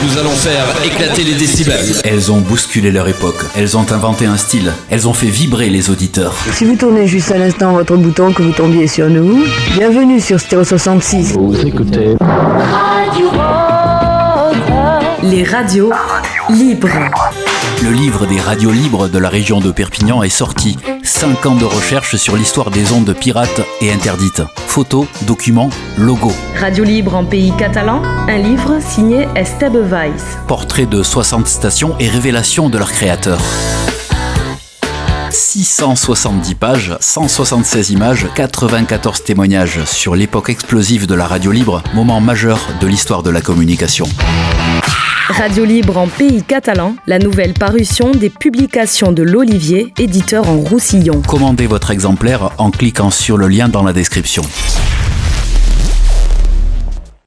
Nous allons faire éclater les décibels. Elles ont bousculé leur époque. Elles ont inventé un style. Elles ont fait vibrer les auditeurs. Si vous tournez juste à l'instant votre bouton, que vous tombiez sur nous, bienvenue sur Stéréo 66. Vous écoutez Les radios libres. Le livre des radios libres de la région de Perpignan est sorti. 5 ans de recherche sur l'histoire des ondes pirates et interdites. Photos, documents, logos. Radio libre en pays catalan, un livre signé Esteve Weiss. Portrait de 60 stations et révélations de leurs créateurs. 670 pages, 176 images, 94 témoignages sur l'époque explosive de la radio libre, moment majeur de l'histoire de la communication. Radio libre en pays catalan, la nouvelle parution des publications de l'Olivier, éditeur en Roussillon. Commandez votre exemplaire en cliquant sur le lien dans la description.